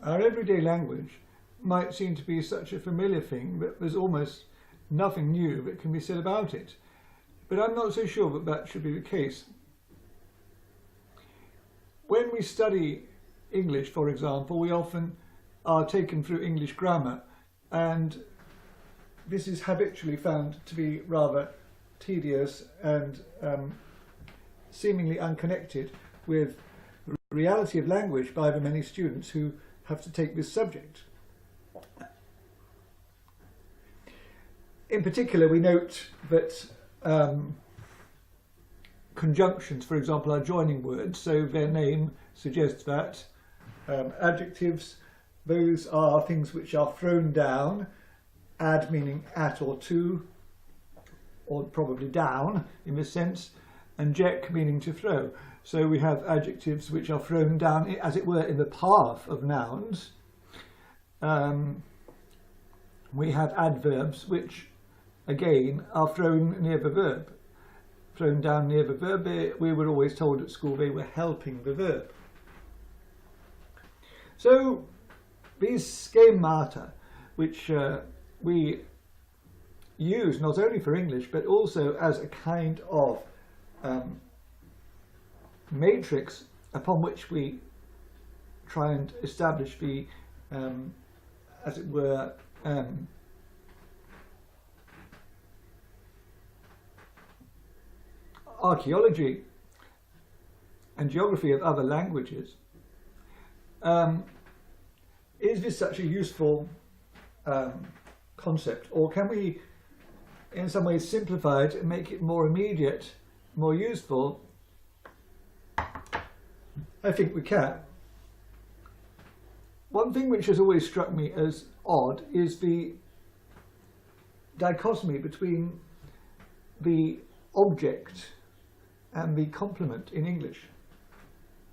Our everyday language might seem to be such a familiar thing that there's almost nothing new that can be said about it. But I'm not so sure that that should be the case. When we study English, for example, we often are taken through English grammar, and this is habitually found to be rather tedious and seemingly unconnected with the reality of language by the many students who have to take this subject. In particular, we note that conjunctions, for example, are joining words, so their name suggests that. Adjectives, those are things which are thrown down, ad meaning at or to, or probably down in this sense, and jek meaning to throw. So we have adjectives which are thrown down, as it were, in the path of nouns. We have adverbs which, again, are thrown near the verb. Thrown down near the verb. We were always told at school they were helping the verb. So these schemata, which we use not only for English but also as a kind of matrix upon which we try and establish the, as it were, archaeology and geography of other languages. Is this such a useful concept, or can we in some ways simplify it and make it more immediate, more useful? I think we can. One thing which has always struck me as odd is the dichotomy between the object and the complement in English.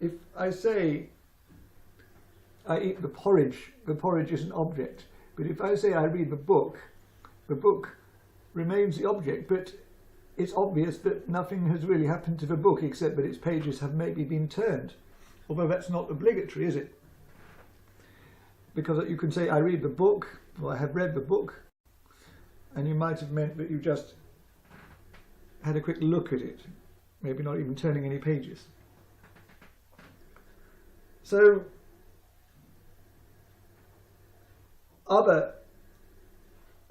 If I say I eat the porridge is an object. But if I say I read the book remains the object, but it's obvious that nothing has really happened to the book except that its pages have maybe been turned. Although that's not obligatory, is it? Because you can say I read the book, or I have read the book, and you might have meant that you just had a quick look at it, maybe not even turning any pages. So other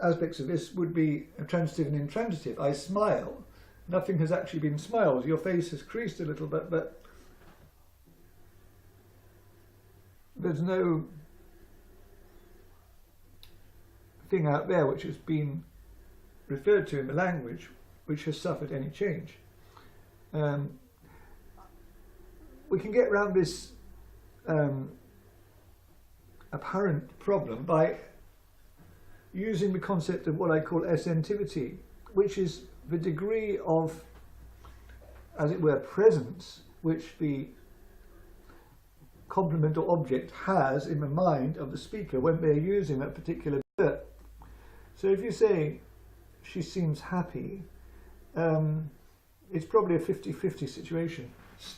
aspects of this would be transitive and intransitive. I smile. Nothing has actually been smiled. Your face has creased a little bit, but there's no thing out there which has been referred to in the language which has suffered any change. We can get around this apparent problem by using the concept of what I call essentivity, which is the degree of, as it were, presence which the complement or object has in the mind of the speaker when they're using that particular verb. So if you say, she seems happy, it's probably a 50-50 situation.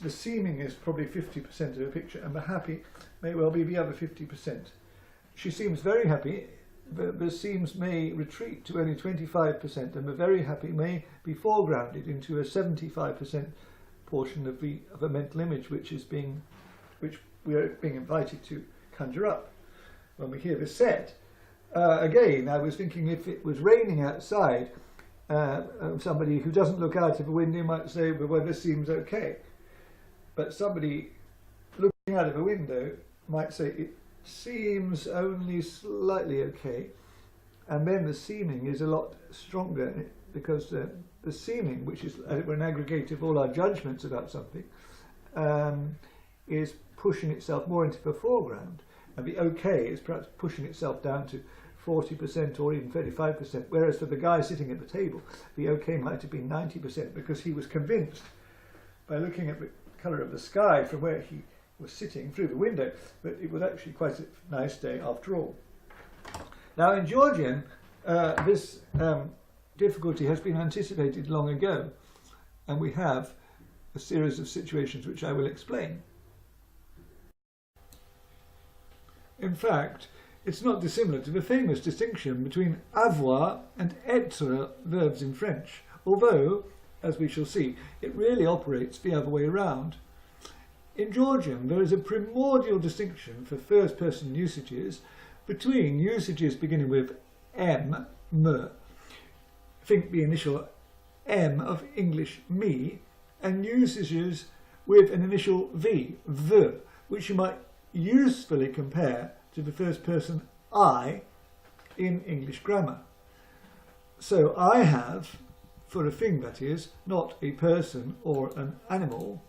The seeming is probably 50% of the picture, and the happy may well be the other 50%. She seems very happy. The seems may retreat to only 25%, and the very happy may be foregrounded into a 75% portion of a mental image which we are being invited to conjure up when we hear this said. Again, I was thinking, if it was raining outside, somebody who doesn't look out of a window might say, the weather seems okay. But somebody looking out of a window might say, it seems only slightly okay. And then the seeming is a lot stronger, because the seeming, which is an aggregate of all our judgments about something, is pushing itself more into the foreground. And the okay is perhaps pushing itself down to 40% or even 35%, whereas for the guy sitting at the table, the okay might have been 90%, because he was convinced by looking at the colour of the sky from where he was sitting through the window that it was actually quite a nice day after all. Now in Georgian, this difficulty has been anticipated long ago, and we have a series of situations which I will explain. In fact, it's not dissimilar to the famous distinction between avoir and être verbs in French, although, as we shall see, it really operates the other way around. In Georgian, there is a primordial distinction for first-person usages between usages beginning with m, think the initial M of English me, and usages with an initial V, which you might usefully compare to the first person I in English grammar. So I have, for a thing that is, not a person or an animal,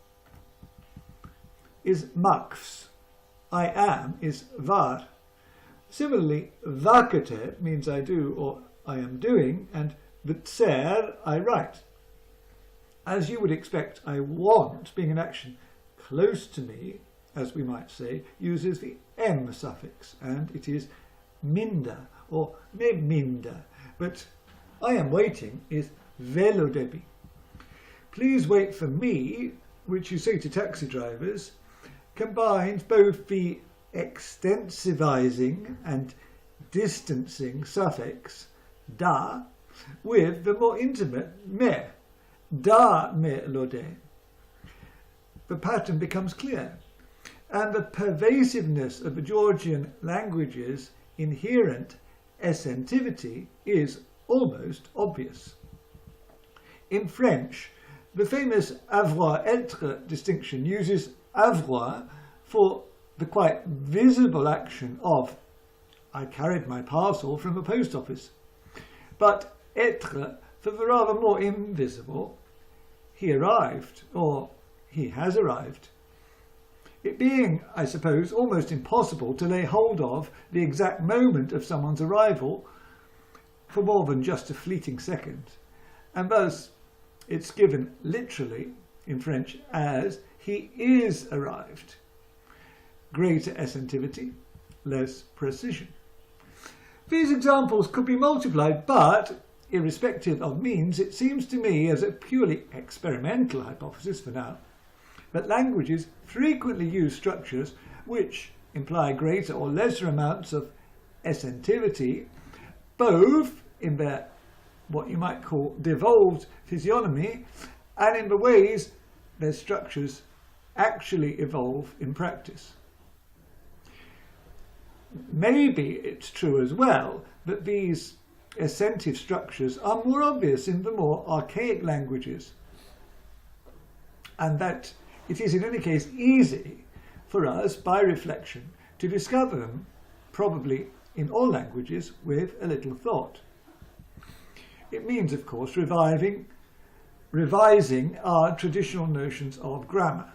is max. I am is var. Similarly, vakete means I do or I am doing, and vtser, I write. As you would expect, I want, being an action close to me, as we might say, uses the m suffix, and it is minder or me minder. But I am waiting is velodebi. Please wait for me, which you say to taxi drivers, combines both the extensivizing and distancing suffix da with the more intimate me, da me lode. The pattern becomes clear, and the pervasiveness of the Georgian language's inherent essentivity is almost obvious. In French, the famous avoir-être distinction uses avoir for the quite visible action of I carried my parcel from the post office, but être for the rather more invisible he arrived or he has arrived. It being, I suppose, almost impossible to lay hold of the exact moment of someone's arrival for more than just a fleeting second, and thus it's given literally in French as he is arrived. Greater essentivity, less precision. These examples could be multiplied, but irrespective of means, it seems to me, as a purely experimental hypothesis for now, that languages frequently use structures which imply greater or lesser amounts of essentivity, both in their what you might call devolved physiognomy and in the ways their structures actually evolve in practice. Maybe it's true as well that these essentive structures are more obvious in the more archaic languages, and that it is in any case easy for us, by reflection, to discover them, probably in all languages, with a little thought. It means, of course, revising our traditional notions of grammar,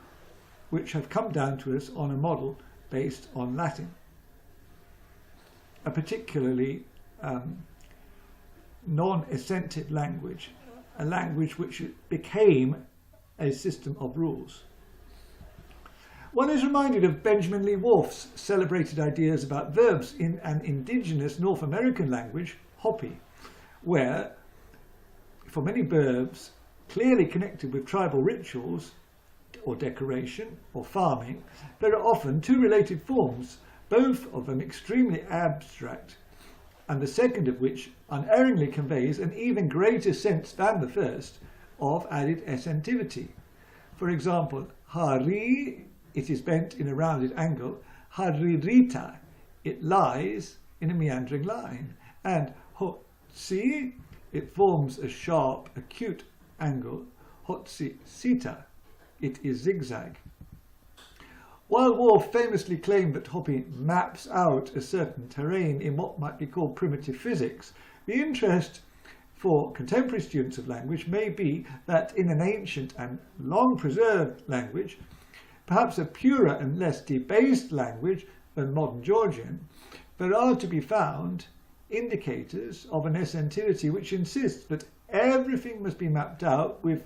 which have come down to us on a model based on Latin, a particularly non-essentive language, a language which became a system of rules. One is reminded of Benjamin Lee Whorf's celebrated ideas about verbs in an indigenous North American language, Hopi, where, for many verbs clearly connected with tribal rituals or decoration or farming, there are often two related forms, both of them extremely abstract, and the second of which unerringly conveys an even greater sense than the first of added essentivity. For example, hari, it is bent in a rounded angle, haririta, it lies in a meandering line, and hotsi, it forms a sharp, acute angle, hotsi sita, it is zigzag. While Whorf famously claimed that Hopi maps out a certain terrain in what might be called primitive physics, the interest for contemporary students of language may be that in an ancient and long-preserved language, perhaps a purer and less debased language than modern Georgian, there are to be found indicators of an essentivity which insists that everything must be mapped out with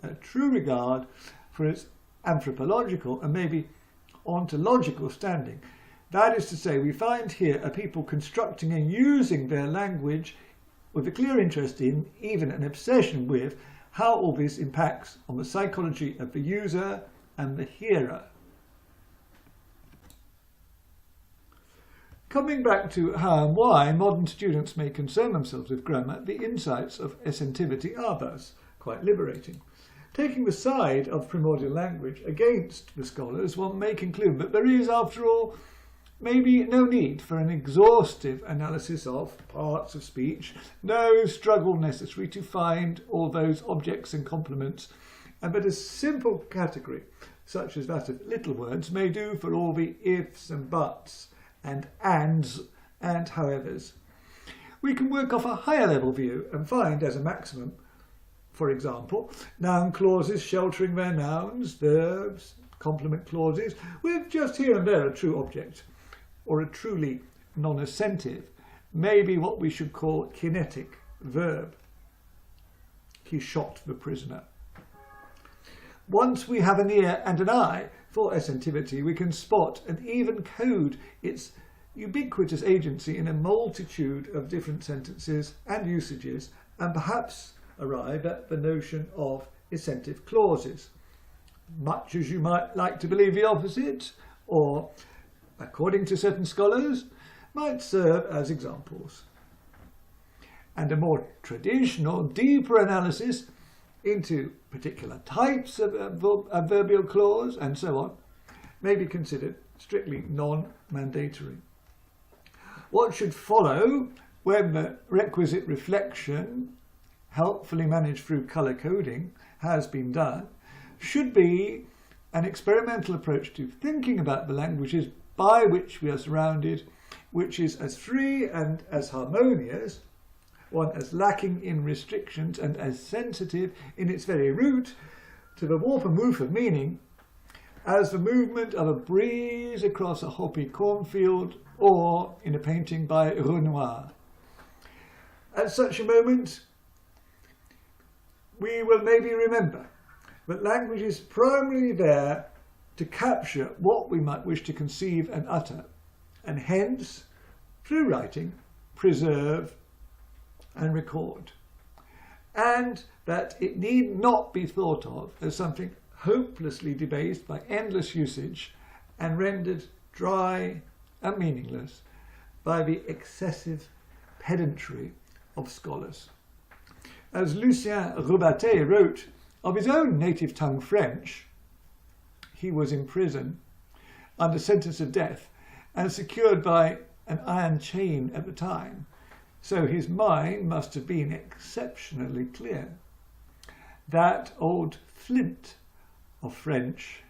a true regard for its anthropological and maybe ontological standing. That is to say, we find here a people constructing and using their language with a clear interest in, even an obsession with, how all this impacts on the psychology of the user and the hearer. Coming back to how and why modern students may concern themselves with grammar, the insights of Essentivity are thus quite liberating. Taking the side of primordial language against the scholars, one may conclude that there is, after all, maybe no need for an exhaustive analysis of parts of speech, no struggle necessary to find all those objects and complements, and that a simple category, such as that of little words, may do for all the ifs and buts and ands and howevers. We can work off a higher level view and find as a maximum, for example, noun clauses sheltering their nouns, verbs, complement clauses, with just here and there a true object, or a truly non-assentive, maybe what we should call kinetic verb. He shot the prisoner. Once we have an ear and an eye for Essentivity, we can spot and even code its ubiquitous agency in a multitude of different sentences and usages, and perhaps arrive at the notion of essentive clauses, much as you might like to believe the opposite, or, according to certain scholars, might serve as examples. And a more traditional, deeper analysis into particular types of adverbial clause and so on may be considered strictly non-mandatory. What should follow when the requisite reflection, helpfully managed through colour coding, has been done, should be an experimental approach to thinking about the languages by which we are surrounded, which is as free and as harmonious, one as lacking in restrictions and as sensitive in its very root to the warp and woof of meaning as the movement of a breeze across a hoppy cornfield or in a painting by Renoir. At such a moment, we will maybe remember that language is primarily there to capture what we might wish to conceive and utter, and hence, through writing, preserve and record, and that it need not be thought of as something hopelessly debased by endless usage and rendered dry and meaningless by the excessive pedantry of scholars. As Lucien Rebatté wrote of his own native tongue French, he was in prison under sentence of death and secured by an iron chain at the time, so his mind must have been exceptionally clear. That old flint of French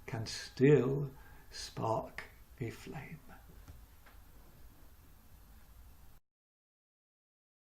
can still spark a flame.